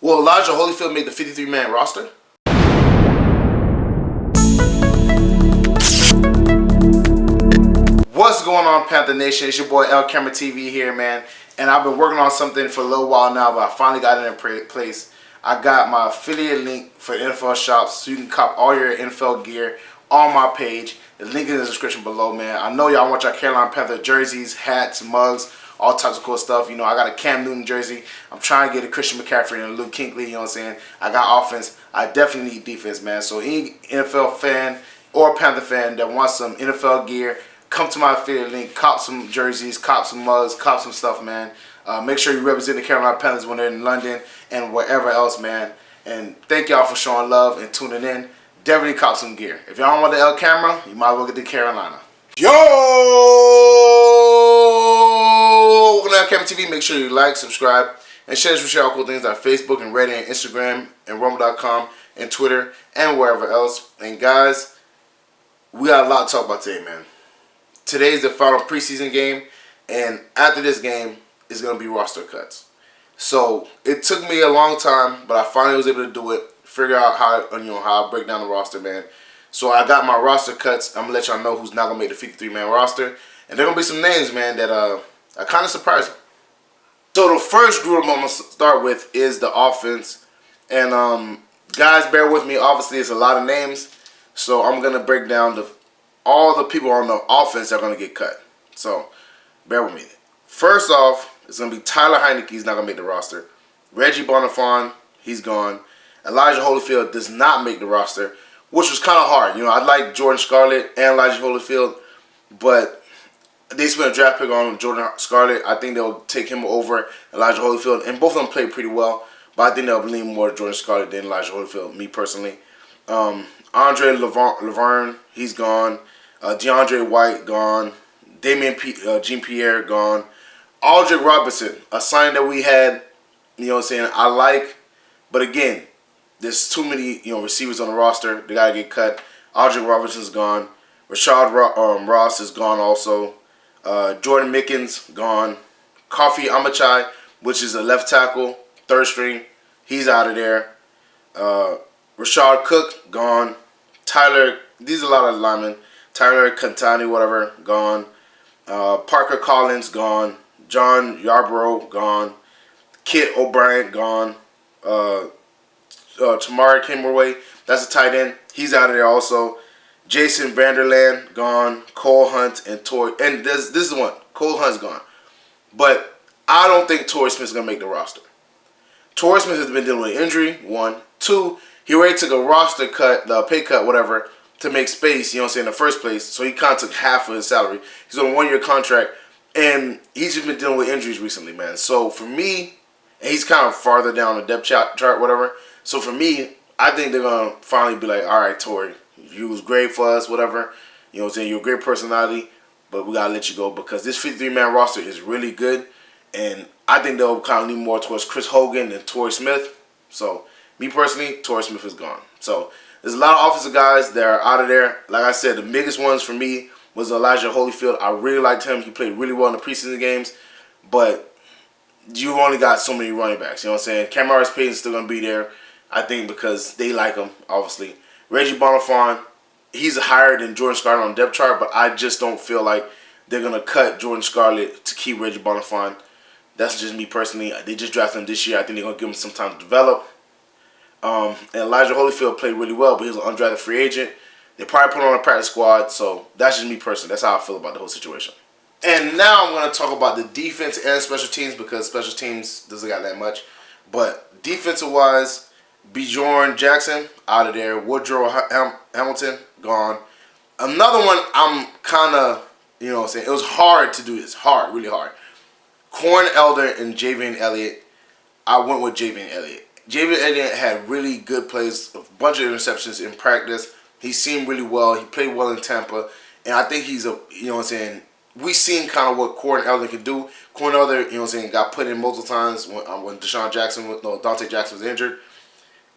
Will Elijah Holyfield make the 53-man roster? What's going on, Panther Nation? It's your boy LCameraTV here, man. And I've been working on something for a little while now, but I finally got it in place. I got my affiliate link for NFL shops, so you can cop all your NFL gear on my page. The link is in the description below, man. I know y'all want your Carolina Panther jerseys, hats, mugs, all types of cool stuff. You know, I got a Cam Newton jersey. I'm trying to get a Christian McCaffrey and a Luke Kuechly, you know what I'm saying? I got offense. I definitely need defense, man. So any NFL fan or Panther fan that wants some NFL gear, come to my affiliate link, cop some jerseys, cop some mugs, cop some stuff, man. Make sure you represent the Carolina Panthers when they're in London and wherever else, man. And thank y'all for showing love and tuning in. Definitely cop some gear. If y'all don't want the L camera, you might as well get the Carolina. Yo! Welcome to LCameraTV. Make sure you like, subscribe, and share this with y'all cool things like Facebook and Reddit and Instagram and Rumble.com and Twitter and wherever else. And guys, we got a lot to talk about today, man. Today is the final preseason game, and after this game is going to be roster cuts. So it took me a long time, but I finally was able to do it. Figure out how I break down the roster, man. So I got my roster cuts. I'm gonna let y'all know who's not gonna make the 53-man roster, and there gonna be some names, man, that are kind of surprising. So the first group I'm gonna start with is the offense, and guys, bear with me. Obviously, it's a lot of names, so I'm gonna break down all the people on the offense that are gonna get cut. So bear with me. First off, it's gonna be Tyler Heinicke. He's not gonna make the roster. Reggie Bonnafon, he's gone. Elijah Holyfield does not make the roster, which was kind of hard. You know, I like Jordan Scarlett and Elijah Holyfield, but they spent a draft pick on Jordan Scarlett. I think they'll take him over Elijah Holyfield, and both of them played pretty well, but I think they'll lean more to Jordan Scarlett than Elijah Holyfield, me personally. Andre Laverne, he's gone. DeAndre White, gone. Jean-Pierre, gone. Aldrick Robinson, a sign that we had, you know what I'm saying, I like, but again, there's too many, receivers on the roster. They gotta get cut. Aldrick Robinson's gone. Rashad Ross is gone also. Jordan Mickens gone. Kofi Amachai, which is a left tackle, third string, he's out of there. Rashad Cook gone. Tyler, these are a lot of linemen. Tyler Cantani, whatever, gone. Parker Collins gone. John Yarbrough gone. Kit O'Brien gone. Tamari Kimberway, that's a tight end. He's out of there also. Jason Vanderland gone. Cole Hunt and this is the one. Cole Hunt's gone. But I don't think Torrey Smith's gonna make the roster. Torrey Smith has been dealing with injury. 1, 2. He already took a roster cut, the pay cut, whatever, to make space. You know what I'm saying? In the first place, so he kind of took half of his salary. He's on a 1-year contract, and he's just been dealing with injuries recently, man. So for me, and he's kind of farther down the depth chart, whatever. So for me, I think they're going to finally be like, all right, Torrey, you was great for us, whatever. You know what I'm saying? You're a great personality, but we got to let you go because this 53-man roster is really good. And I think they'll kind of lean more towards Chris Hogan than Torrey Smith. So me personally, Torrey Smith is gone. So there's a lot of offensive guys that are out of there. Like I said, the biggest ones for me was Elijah Holyfield. I really liked him. He played really well in the preseason games. But you only got so many running backs. You know what I'm saying? Cameron Payton's still going to be there. I think because they like him, obviously. Reggie Bonnafon, he's higher than Jordan Scarlett on the depth chart, but I just don't feel like they're going to cut Jordan Scarlett to keep Reggie Bonnafon. That's just me personally. They just drafted him this year. I think they're going to give him some time to develop. And Elijah Holyfield played really well, but he was an undrafted free agent. They probably put him on a practice squad, so that's just me personally. That's how I feel about the whole situation. And now I'm going to talk about the defense and special teams because special teams doesn't got that much. But defensive-wise, Bjorn Jackson, out of there. Woodrow Hamilton, gone. Another one I'm kind of, you know what I'm saying, it was hard to do this. Hard, really hard. Corn Elder and Javian Elliott. I went with Javian Elliott. Javian Elliott had really good plays, a bunch of interceptions in practice. He seemed really well. He played well in Tampa. And I think he's you know what I'm saying, we seen kind of what Corn Elder could do. Corn Elder, you know what I'm saying, got put in multiple times when Dante Jackson was injured.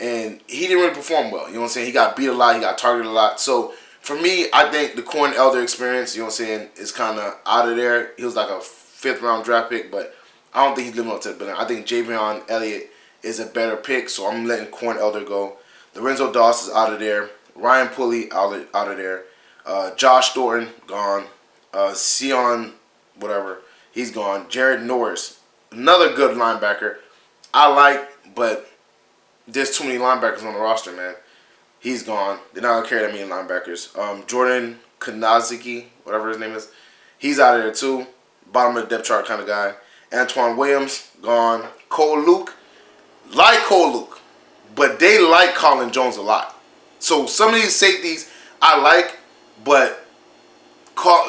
And he didn't really perform well. You know what I'm saying? He got beat a lot. He got targeted a lot. So, for me, I think the Corn Elder experience, you know what I'm saying, is kind of out of there. He was like a 5th-round draft pick, but I don't think he's living up to the billing. I think Javion Elliott is a better pick, so I'm letting Corn Elder go. Lorenzo Doss is out of there. Ryan Pulley out of there. Josh Thornton gone. Sion, whatever, he's gone. Jared Norris, another good linebacker. I like, but there's too many linebackers on the roster, man. He's gone. They're not gonna carry that many linebackers. Jordan Kanaziki, whatever his name is, he's out of there too. Bottom of the depth chart kind of guy. Antoine Williams gone. Cole Luke, but they like Colin Jones a lot. So some of these safeties I like, but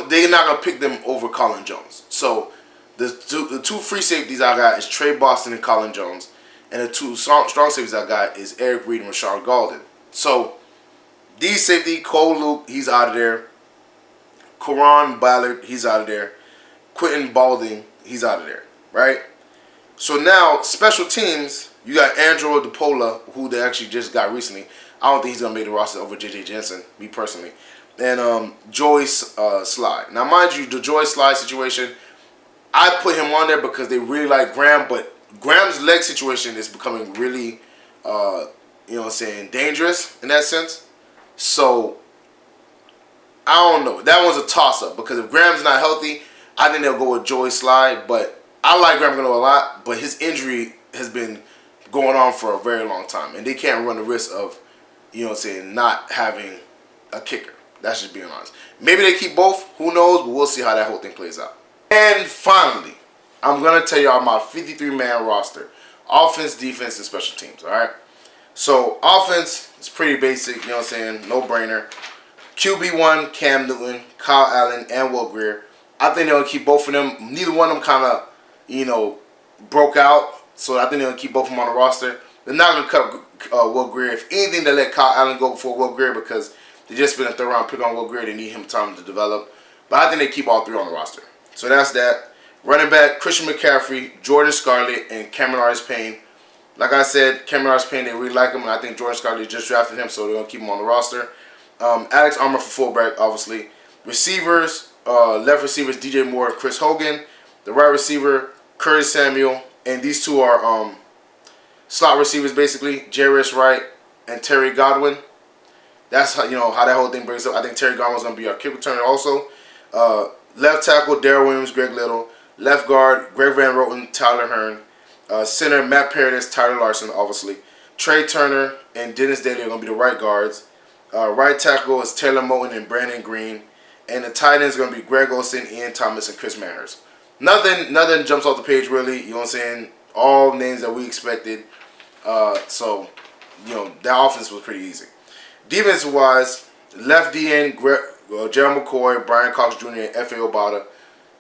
they're not gonna pick them over Colin Jones. So the two free safeties I got is Trey Boston and Colin Jones, and the two strong safeties I got is Eric Reed and Rashawn Golden. So these safety, Cole Luke, he's out of there. Coron Ballard, he's out of there. Quentin Balding, he's out of there, right? So now special teams, you got Andrew DePola, who they actually just got recently. I don't think he's gonna make the roster over J.J. Jensen, me personally. And Joyce Slide. Now, mind you, the Joyce Slide situation, I put him on there because they really like Graham, but Graham's leg situation is becoming really, you know what I'm saying, dangerous in that sense. So, I don't know. That one's a toss-up because if Graham's not healthy, I think they'll go with Joyce Slide. But I like Graham Gano a lot, but his injury has been going on for a very long time. And they can't run the risk of, you know what I'm saying, not having a kicker. That's just being honest. Maybe they keep both. Who knows? But we'll see how that whole thing plays out. And finally, I'm going to tell y'all my 53-man roster. Offense, defense, and special teams. Alright? So, offense is pretty basic. You know what I'm saying? No-brainer. QB1, Cam Newton, Kyle Allen, and Will Grier. I think they're going to keep both of them. Neither one of them kind of, you know, broke out. So, I think they're going to keep both of them on the roster. They're not going to cut Will Grier. If anything, they let Kyle Allen go before Will Grier because they just been a third-round pick on Will Grier. They need him time to develop. But I think they keep all three on the roster. So that's that. Running back, Christian McCaffrey, Jordan Scarlett, and Cameron Artis-Payne. Like I said, Cameron Artis-Payne, they really like him. And I think Jordan Scarlett just drafted him, so they're going to keep him on the roster. Alex Armour for fullback, obviously. Receivers, left receivers, DJ Moore, Chris Hogan. The right receiver, Curtis Samuel. And these two are slot receivers, basically. Jarius Wright and Terry Godwin. That's how, you know, how that whole thing breaks up. I think Terry Godwin's going to be our kick returner also. Left tackle, Darrell Williams, Greg Little. Left guard, Greg Van Roten, Tyler Hearn. Center, Matt Paradis, Tyler Larson, obviously. Trey Turner and Dennis Daly are going to be the right guards. Right tackle is Taylor Moton and Brandon Green. And the tight end is going to be Greg Olsen, Ian Thomas, and Chris Manhurst. Nothing jumps off the page, really. You know what I'm saying? All names that we expected. So, you know, that offense was pretty easy. Defensive-wise, left DN, Gerald McCoy, Brian Cox Jr., and F.A. Obata.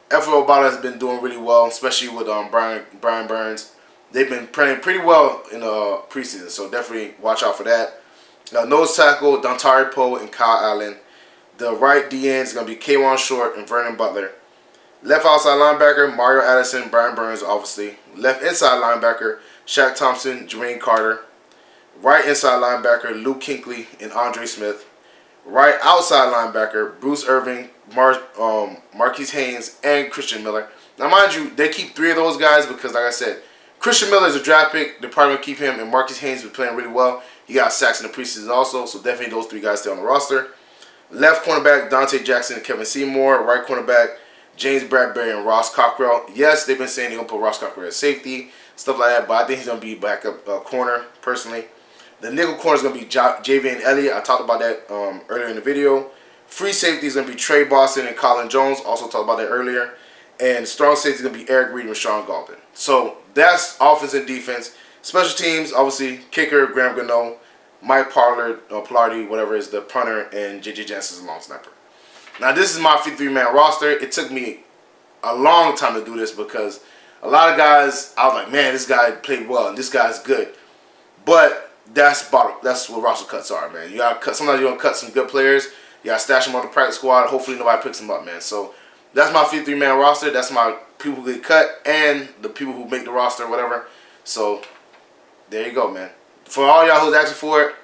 F.A. Obata has been doing really well, especially with Brian Burns. They've been playing pretty well in the preseason, so definitely watch out for that. Nose tackle, Dontari Poe and Kyle Allen. The right DN is going to be K'Wan Short and Vernon Butler. Left outside linebacker, Mario Addison, Brian Burns, obviously. Left inside linebacker, Shaq Thompson, Jermaine Carter. Right inside linebacker, Luke Kuechly and Andre Smith. Right outside linebacker, Bruce Irving, Marquise Haynes, and Christian Miller. Now, mind you, they keep three of those guys because, like I said, Christian Miller is a draft pick. They're probably going to keep him, and Marquise Haynes was playing really well. He got sacks in the preseason also, so definitely those three guys stay on the roster. Left cornerback, Dante Jackson and Kevin Seymour. Right cornerback, James Bradbury and Ross Cockrell. Yes, they've been saying they're going to put Ross Cockrell at safety, stuff like that, but I think he's going to be backup corner, personally. The nickel corner is going to be Javian Elliott. I talked about that earlier in the video. Free safety is going to be Trey Boston and Colin Jones. Also talked about that earlier. And strong safety is going to be Eric Reed and Rashawn Golden. So that's offense and defense. Special teams, obviously, kicker, Graham Gano, Mike Pillardy, whatever is the punter, and J.J. Jensen's long snapper. Now, this is my 53-man roster. It took me a long time to do this because a lot of guys, I was like, man, this guy played well and this guy's good. But that's what roster cuts are, man. You gotta cut. Sometimes you're gonna cut some good players. You gotta stash them on the practice squad. Hopefully nobody picks them up, man. So that's my 53-man roster. That's my people who get cut and the people who make the roster, whatever. So there you go, man. For all y'all who's asking for it,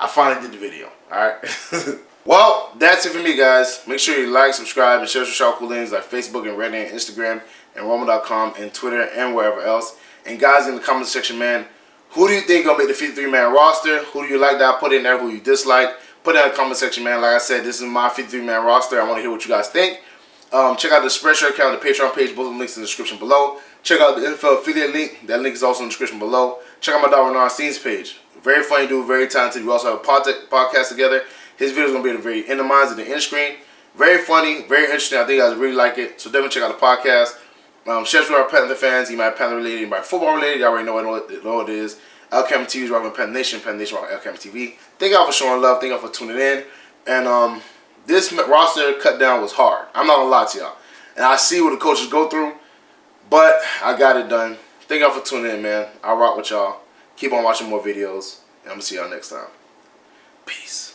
I finally did the video. All right. Well, that's it for me, guys. Make sure you like, subscribe, and share social cool links like Facebook and Reddit and Instagram and Roma.com and Twitter and wherever else. And guys, in the comment section, man, Who do you think gonna make the 53-man roster? Who do you like that I put in there? Who you dislike? Put it in the comment section, man. Like I said, this is my 53-man roster. I want to hear what you guys think. Check out the Spreadshirt account, the Patreon page. Both of the links in the description below. Check out the NFL affiliate link. That link is also in the description below. Check out my dog Renard Steen's page. Very funny dude, very talented. We also have a podcast together. His video is going to be at the very end of mine, at the end screen. Very funny, very interesting. I think you guys really like it. So definitely check out the podcast. Shout out to our Panther fans. You might be Panther related, you might be football related. You already know what it is. LCameraTV is rocking Panther Nation. Panther Nation rocking LCameraTV. Thank y'all for showing love. Thank y'all for tuning in. And this roster cut down was hard. I'm not going to lie to y'all. And I see what the coaches go through. But I got it done. Thank y'all for tuning in, man. I'll rock with y'all. Keep on watching more videos. And I'm going to see y'all next time. Peace.